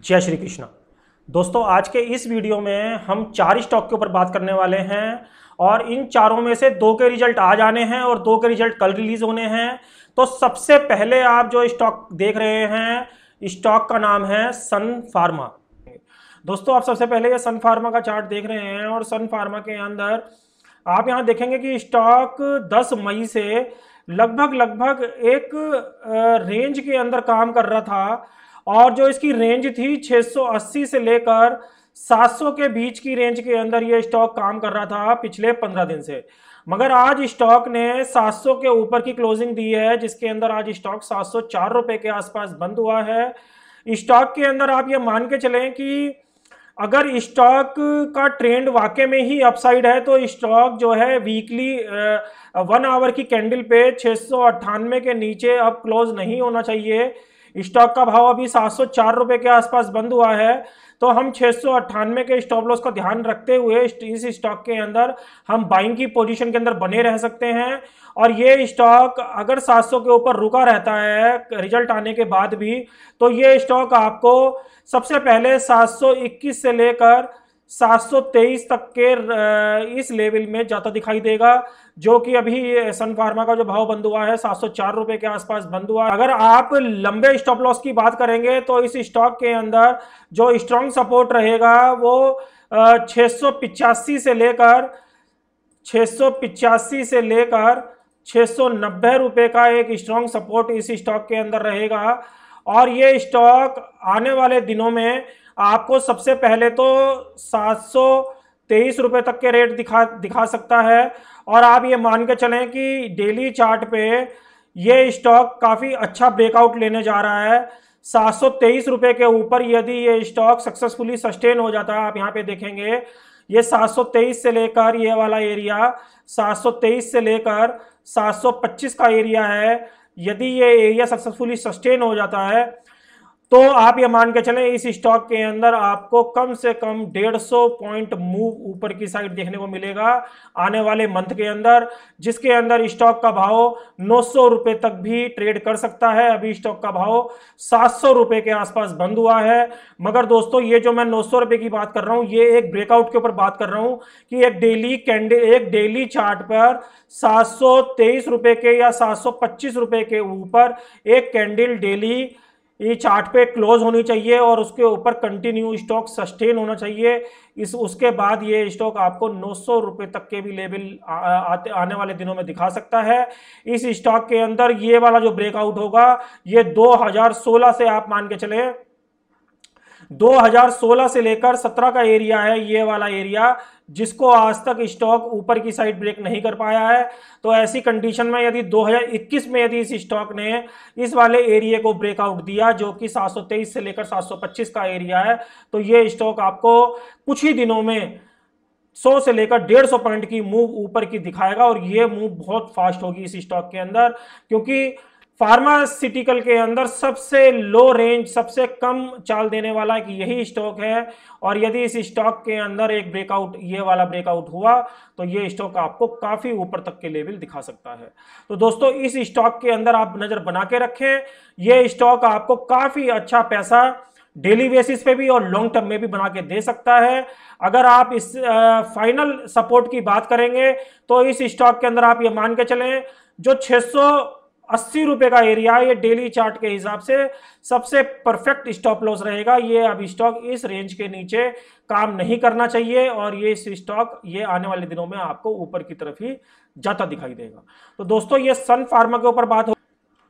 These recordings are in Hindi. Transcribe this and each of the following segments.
जय श्री कृष्णा। दोस्तों, आज के इस वीडियो में हम 4 स्टॉक के ऊपर बात करने वाले हैं और इन चारों में से 2 के रिजल्ट आज आने हैं और 2 के रिजल्ट कल रिलीज होने हैं। तो सबसे पहले आप जो स्टॉक देख रहे हैं, स्टॉक का नाम है सन फार्मा। दोस्तों, आप सबसे पहले ये सन फार्मा का चार्ट देख रहे हैं और सन फार्मा के अंदर आप यहाँ देखेंगे कि स्टॉक 10 मई से लगभग एक रेंज के अंदर काम कर रहा था और जो इसकी रेंज थी 680 से लेकर 700 के बीच की रेंज के अंदर ये स्टॉक काम कर रहा था पिछले 15 दिन से। मगर आज स्टॉक ने 700 के ऊपर की क्लोजिंग दी है, जिसके अंदर आज स्टॉक 704 रुपए के आसपास बंद हुआ है। स्टॉक के अंदर आप ये मान के चलें कि अगर स्टॉक का ट्रेंड वाकई में ही अपसाइड है तो स्टॉक जो है वीकली 1 आवर की कैंडल पे 698 के नीचे अब क्लोज नहीं होना चाहिए। स्टॉक का भाव अभी 704 रुपए के आसपास बंद हुआ है, तो हम 698 के स्टॉप लॉस का ध्यान रखते हुए इस स्टॉक के अंदर हम बाइंग की पोजीशन के अंदर बने रह सकते हैं। और ये स्टॉक अगर 700 के ऊपर रुका रहता है रिजल्ट आने के बाद भी, तो ये स्टॉक आपको सबसे पहले 721 से लेकर 723 तक के इस लेवल में जाता दिखाई देगा, जो कि अभी सन फार्मा का जो भाव बंद हुआ है 704 रुपए के आसपास बंद हुआ है। अगर आप लंबे स्टॉप लॉस की बात करेंगे तो इस स्टॉक के अंदर जो स्ट्रॉन्ग सपोर्ट रहेगा वो 685 से लेकर 690 रुपए का एक स्ट्रॉन्ग सपोर्ट इस स्टॉक के अंदर रहेगा। और ये स्टॉक आने वाले दिनों में आपको सबसे पहले तो 723 रुपए तक के रेट दिखा सकता है। और आप ये मान के चलें कि डेली चार्ट पे ये स्टॉक काफ़ी अच्छा ब्रेकआउट लेने जा रहा है। 723 रुपए के ऊपर यदि ये स्टॉक सक्सेसफुली सस्टेन हो जाता है, आप यहाँ पे देखेंगे ये 723 से लेकर ये वाला एरिया 723 से लेकर 725 का एरिया है। यदि ये एरिया सक्सेसफुली सस्टेन हो जाता है तो आप ये मान के चलें इस स्टॉक के अंदर आपको कम से कम 150 पॉइंट मूव ऊपर की साइड देखने को मिलेगा आने वाले मंथ के अंदर, जिसके अंदर स्टॉक का भाव 900 रुपए तक भी ट्रेड कर सकता है। अभी स्टॉक का भाव 700 रुपए के आसपास बंद हुआ है। मगर दोस्तों, ये जो मैं 900 रुपए की बात कर रहा हूं, ये एक ब्रेकआउट के ऊपर बात कर रहा हूं कि एक डेली चार्ट पर 723 रुपए के या 725 रुपए के ऊपर एक कैंडल डेली ये चार्ट पे क्लोज होनी चाहिए और उसके ऊपर कंटिन्यू स्टॉक सस्टेन होना चाहिए। उसके बाद ये स्टॉक आपको 900 रुपए तक के भी लेवल आने वाले दिनों में दिखा सकता है। इस स्टॉक के अंदर ये वाला जो ब्रेकआउट होगा ये 2016 से आप मान के चले 2016 से लेकर 17 का एरिया है, ये वाला एरिया जिसको आज तक स्टॉक ऊपर की साइड ब्रेक नहीं कर पाया है। तो ऐसी कंडीशन में यदि 2021 में यदि इस स्टॉक ने इस वाले एरिया को ब्रेकआउट दिया जो कि 723 से लेकर 725 का एरिया है, तो ये स्टॉक आपको कुछ ही दिनों में 100 से लेकर 150 पॉइंट की मूव ऊपर की दिखाएगा। और ये मूव बहुत फास्ट होगी इस स्टॉक के अंदर, क्योंकि फार्मास्यूटिकल के अंदर सबसे लो रेंज सबसे कम चाल देने वाला एक यही स्टॉक है। और यदि इस स्टॉक के अंदर एक ब्रेकआउट ये वाला ब्रेकआउट हुआ तो ये स्टॉक आपको काफी ऊपर तक के लेवल दिखा सकता है। तो दोस्तों, इस स्टॉक के अंदर आप नजर बना के रखें। ये स्टॉक आपको काफी अच्छा पैसा डेली बेसिस पे भी और लॉन्ग टर्म में भी बना के दे सकता है। अगर आप इस फाइनल सपोर्ट की बात करेंगे तो इस स्टॉक के अंदर आप ये मान के चलें जो 680 रुपए का एरिया, ये डेली चार्ट के हिसाब से सबसे परफेक्ट स्टॉप लॉस रहेगा। ये अब स्टॉक इस रेंज के नीचे काम नहीं करना चाहिए और ये स्टॉक ये आने वाले दिनों में आपको ऊपर की तरफ ही जाता दिखाई देगा। तो दोस्तों, ये सन फार्मा के ऊपर बात हो।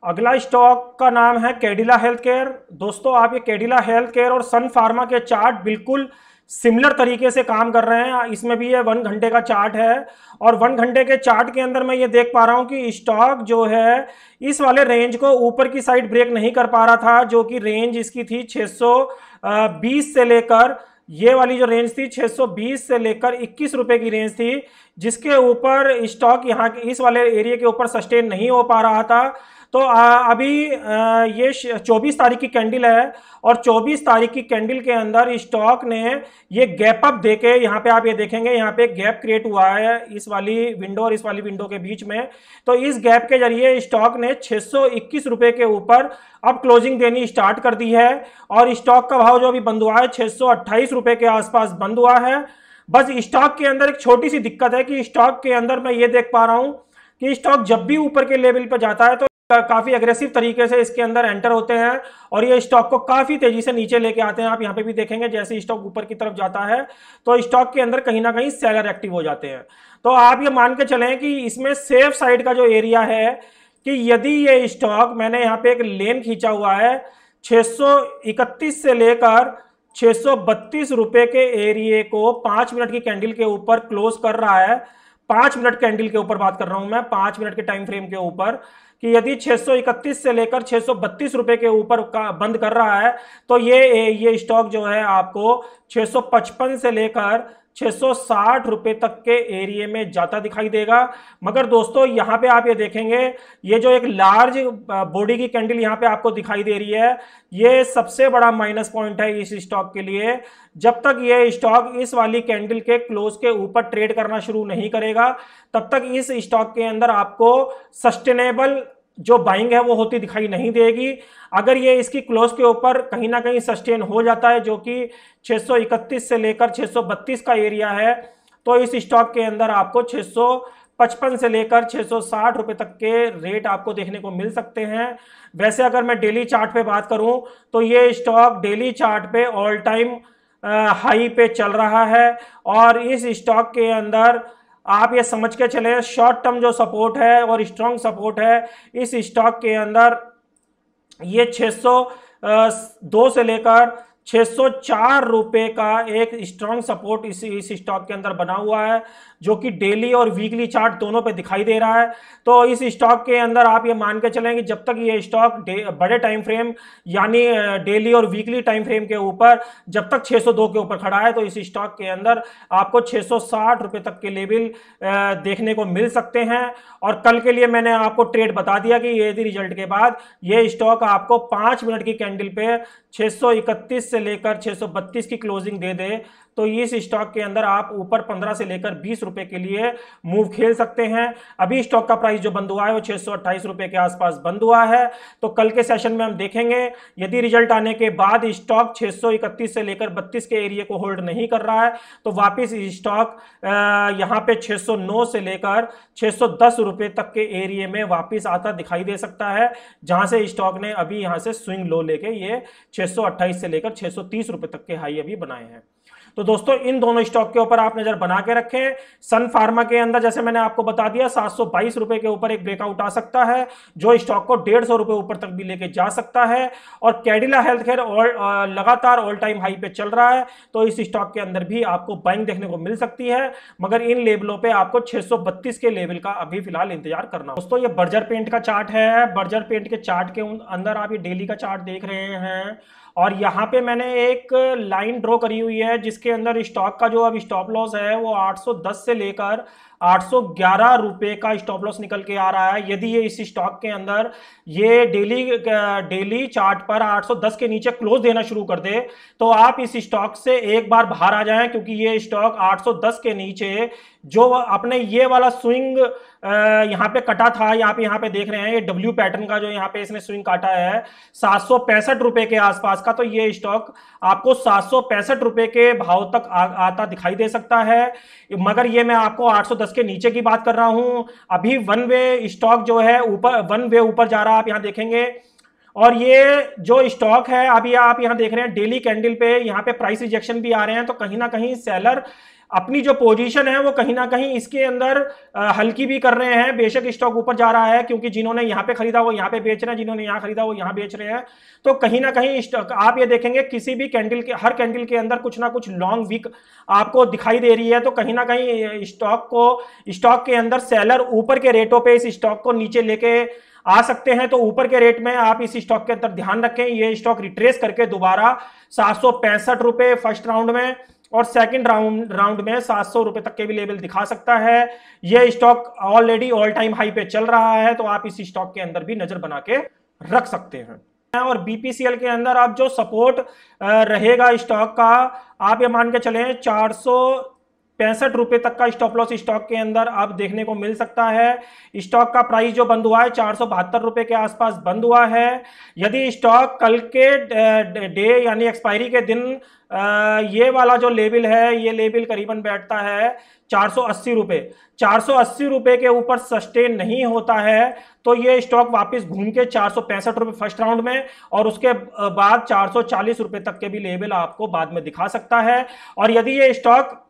अगला स्टॉक का नाम है कैडिला हेल्थ केयर। दोस्तों, आप ये कैडिला हेल्थ केयर और सन फार्मा के चार्ट बिल्कुल सिमिलर तरीके से काम कर रहे हैं। इसमें भी ये 1 घंटे का चार्ट है और 1 घंटे के चार्ट के अंदर मैं ये देख पा रहा हूं कि स्टॉक जो है इस वाले रेंज को ऊपर की साइड ब्रेक नहीं कर पा रहा था, जो कि रेंज इसकी थी 620 से लेकर ये वाली जो रेंज थी 620 से लेकर 21 रुपए की रेंज थी, जिसके ऊपर स्टॉक यहाँ इस वाले एरिया के ऊपर सस्टेन नहीं हो पा रहा था। तो अभी ये 24 तारीख की कैंडल है और 24 तारीख की कैंडल के अंदर स्टॉक ने ये गैप अप देके, यहाँ पे आप ये देखेंगे यहाँ पे गैप क्रिएट हुआ है इस वाली विंडो और इस वाली विंडो के बीच में। तो इस गैप के जरिए स्टॉक ने 621 रुपए के ऊपर अब क्लोजिंग देनी स्टार्ट कर दी है और स्टॉक का भाव जो अभी बंद हुआ है 628 रुपए के आसपास बंद हुआ है। बस स्टॉक के अंदर एक छोटी सी दिक्कत है कि स्टॉक के अंदर मैं ये देख पा रहा हूं कि स्टॉक जब भी ऊपर के लेवल पर जाता है तो काफी अग्रेसिव तरीके से इसके अंदर एंटर होते हैं और ये स्टॉक को काफी तेजी से नीचे लेके आते हैं। आप यहाँ पे भी देखेंगे जैसे स्टॉक ऊपर की तरफ जाता है तो स्टॉक के अंदर कहीं ना कहीं सेलर एक्टिव हो जाते हैं। तो आप ये मान के चलें कि इसमें सेफ साइड का जो एरिया है कि यदि ये स्टॉक, मैंने यहाँ पे एक लेन खींचा हुआ है 631 से लेकर 632 रुपए के एरिए को 5 मिनट की कैंडल के ऊपर क्लोज कर रहा है। 5 मिनट कैंडल के ऊपर बात कर रहा हूं मैं, 5 मिनट के टाइम फ्रेम के ऊपर, कि यदि 631 से लेकर 632 रुपए के ऊपर बंद कर रहा है तो ये स्टॉक जो है आपको 655 से लेकर 660 रुपए तक के एरिया में जाता दिखाई देगा। मगर दोस्तों यहाँ पे आप ये देखेंगे ये जो एक लार्ज बॉडी की कैंडल यहाँ पे आपको दिखाई दे रही है, ये सबसे बड़ा माइनस पॉइंट है इस स्टॉक के लिए। जब तक ये स्टॉक इस वाली कैंडल के क्लोज के ऊपर ट्रेड करना शुरू नहीं करेगा तब तक इस स्टॉक के अंदर आपको सस्टेनेबल जो बाइंग है वो होती दिखाई नहीं देगी। अगर ये इसकी क्लोज के ऊपर कहीं ना कहीं सस्टेन हो जाता है जो कि 631 से लेकर 632 का एरिया है तो इस स्टॉक के अंदर आपको 655 से लेकर 660 रुपए तक के रेट आपको देखने को मिल सकते हैं। वैसे अगर मैं डेली चार्ट पे बात करूं तो ये स्टॉक डेली चार्ट पे ऑल टाइम हाई पे चल रहा है और इस स्टॉक के अंदर आप ये समझ के चले शॉर्ट टर्म जो सपोर्ट है और स्ट्रॉन्ग सपोर्ट है इस स्टॉक के अंदर ये 602 से लेकर 604 रुपए का एक स्ट्रॉन्ग सपोर्ट इस स्टॉक के अंदर बना हुआ है जो कि डेली और वीकली चार्ट दोनों पे दिखाई दे रहा है। तो इस स्टॉक के अंदर आप ये मान के चलेंगे जब तक ये स्टॉक बड़े टाइम फ्रेम यानी डेली और वीकली टाइम फ्रेम के ऊपर जब तक 602 के ऊपर खड़ा है तो इस स्टॉक के अंदर आपको 660 रुपए तक के लेवल देखने को मिल सकते हैं। और कल के लिए मैंने आपको ट्रेड बता दिया कि ये रिजल्ट के बाद ये स्टॉक आपको 5 मिनट की कैंडल पे 631 से लेकर 632 की क्लोजिंग दे दे तो इस स्टॉक के अंदर आप ऊपर 15 से लेकर 20 रुपए के लिए मूव खेल सकते हैं। अभी स्टॉक का प्राइस जो बंद हुआ है वो 628 रुपए के आसपास बंद हुआ है। तो कल के सेशन में हम देखेंगे यदि रिजल्ट आने के बाद स्टॉक 631 से लेकर 32 के एरिया को होल्ड नहीं कर रहा है तो वापिस स्टॉक यहां पे 609 से लेकर 610 रुपए तक के एरिया में वापिस आता दिखाई दे सकता है, जहां से स्टॉक ने अभी यहां से स्विंग लो लेके ये 628 से लेकर 630 रुपए तक के हाई अभी बनाए हैं। तो दोस्तों इन दोनों स्टॉक के ऊपर आप नजर बना के रखें। सन फार्मा के अंदर जैसे मैंने आपको बता दिया 722 रुपए के ऊपर एक ब्रेकआउट आ सकता है जो स्टॉक को 150 रुपए ऊपर तक भी लेके जा सकता है। और कैडिला हेल्थ केयर लगातार ऑल टाइम हाई पे चल रहा है तो इस स्टॉक के अंदर भी आपको बाइंग देखने को मिल सकती है, मगर इन लेवलों पे आपको 632 के लेवल का अभी फिलहाल इंतजार करना। दोस्तों ये बर्जर पेंट का चार्ट है। बर्जर पेंट के चार्ट के अंदर आप ये डेली का चार्ट देख रहे हैं और यहाँ पे मैंने एक लाइन ड्रॉ करी हुई है जिसके अंदर स्टॉक का जो अब स्टॉप लॉस है वो 810 से लेकर 811 रुपए का स्टॉप लॉस निकल के आ रहा है। यदि ये इस स्टॉक के अंदर ये डेली चार्ट पर 810 के नीचे क्लोज देना शुरू कर दे तो आप इस स्टॉक से एक बार बाहर आ जाएं, क्योंकि ये स्टॉक 810 के नीचे जो अपने ये वाला स्विंग यहाँ पे कटा था, यहाँ पे देख रहे हैं ये डब्ल्यू पैटर्न का जो यहाँ पे इसने स्विंग काटा है 765 रुपए के आसपास का, तो ये स्टॉक आपको 765 रुपए के भाव तक आता दिखाई दे सकता है। मगर ये मैं आपको 810 के नीचे की बात कर रहा हूं। अभी वन वे स्टॉक जो है वन वे ऊपर जा रहा है, आप यहां देखेंगे। और ये जो स्टॉक है अभी आप यहां देख रहे हैं डेली कैंडल पे यहां पे प्राइस रिजेक्शन भी आ रहे हैं, तो कहीं ना कहीं सेलर अपनी जो पोजीशन है वो कहीं ना कहीं इसके अंदर हल्की भी कर रहे हैं। बेशक स्टॉक ऊपर जा रहा है क्योंकि जिन्होंने यहां पे खरीदा वो यहां पे बेच रहे हैं, जिन्होंने यहां खरीदा वो यहां बेच रहे हैं। तो कहीं ना कहीं आप ये देखेंगे किसी भी कैंडल के हर कैंडल के अंदर कुछ ना कुछ लॉन्ग वीक आपको दिखाई दे रही है। तो कहीं ना कहीं स्टॉक के अंदर सेलर ऊपर के रेटों पे इस स्टॉक को नीचे लेके आ सकते हैं। तो ऊपर के रेट में आप इस स्टॉक के अंदर ध्यान रखें। ये स्टॉक रिट्रेस करके दोबारा 765 रुपए फर्स्ट राउंड में और सेकंड राउंड में 700 रुपए तक के भी लेवल दिखा सकता है। यह stock already all time high पे चल रहा है, तो आप इस स्टॉक के अंदर भी नजर बना के रख सकते हैं। और बीपीसीएल के अंदर आप जो सपोर्ट रहेगा स्टॉक का, आप ये मान के चलें 465 रुपए तक का स्टॉप लॉस स्टॉक के अंदर आप देखने को मिल सकता है। स्टॉक का प्राइस जो बंद हुआ है 472 रुपए के आसपास बंद हुआ है। यदि स्टॉक कल के डे यानी एक्सपायरी के दिन ये वाला जो लेवल है, ये लेवल करीबन बैठता है 480 रुपए, 480 रुपए के ऊपर सस्टेन नहीं होता है तो ये स्टॉक वापस घूम के 465 रुपए फर्स्ट राउंड में और उसके बाद 440 रुपए तक के भी लेवल आपको बाद में दिखा सकता है। और यदि ये स्टॉक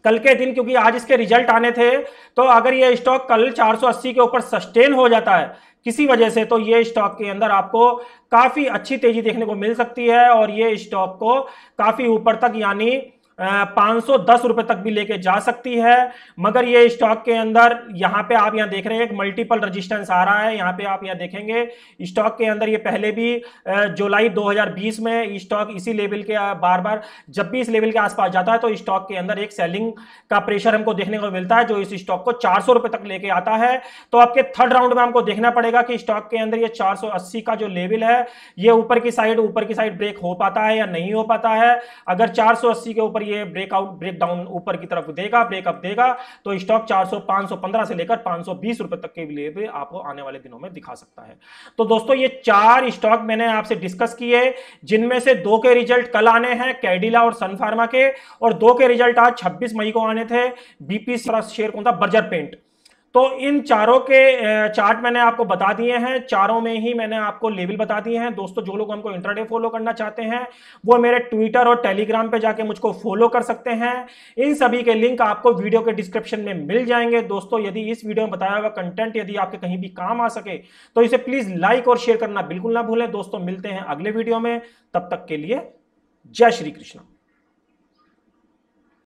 कल के दिन, क्योंकि आज इसके रिजल्ट आने थे, तो अगर ये स्टॉक कल 480 के ऊपर सस्टेन हो जाता है किसी वजह से, तो ये स्टॉक के अंदर आपको काफी अच्छी तेजी देखने को मिल सकती है और ये स्टॉक को काफी ऊपर तक यानी 510 रुपए तक भी लेके जा सकती है। मगर ये स्टॉक के अंदर यहाँ पे आप यहाँ देख रहे हैं एक मल्टीपल रेजिस्टेंस आ रहा है। यहाँ पे आप यहाँ देखेंगे स्टॉक के अंदर ये पहले भी जुलाई 2020 में स्टॉक इसी लेवल के बार बार जब भी इस लेवल के आसपास जाता है तो स्टॉक के अंदर एक सेलिंग का प्रेशर हमको देखने को मिलता है जो इस स्टॉक को 400 रुपए तक लेके आता है। तो आपके थर्ड राउंड में हमको देखना पड़ेगा कि स्टॉक के अंदर ये 480 का जो लेवल है ये ऊपर की साइड ब्रेक हो पाता है या नहीं हो पाता है। अगर 480 के ऊपर ये ब्रेकडाउन ऊपर की तरफ देगा, ब्रेकअप देगा, तो स्टॉक 515 से लेकर 520 रुपए तक के लिए आपको आने वाले दिनों में दिखा सकता है। तो दोस्तों ये 4 स्टॉक मैंने आपसे डिस्कस किए, जिनमें से 2 के रिजल्ट कल आने हैं, कैडिला और सन फार्मा के, और 2 के रिजल्ट आज 26 मई को आने थे, बीपीसी शेयर कौन था, बर्जर पेंट। तो इन चारों के चार्ट मैंने आपको बता दिए हैं, चारों में ही मैंने आपको लेवल बता दिए हैं। दोस्तों जो लोग हमको इंट्राडे फॉलो करना चाहते हैं वो मेरे ट्विटर और टेलीग्राम पे जाके मुझको फॉलो कर सकते हैं। इन सभी के लिंक आपको वीडियो के डिस्क्रिप्शन में मिल जाएंगे। दोस्तों यदि इस वीडियो में बताया हुआ कंटेंट यदि आपके कहीं भी काम आ सके तो इसे प्लीज लाइक और शेयर करना बिल्कुल ना भूलें। दोस्तों मिलते हैं अगले वीडियो में, तब तक के लिए जय श्री कृष्ण।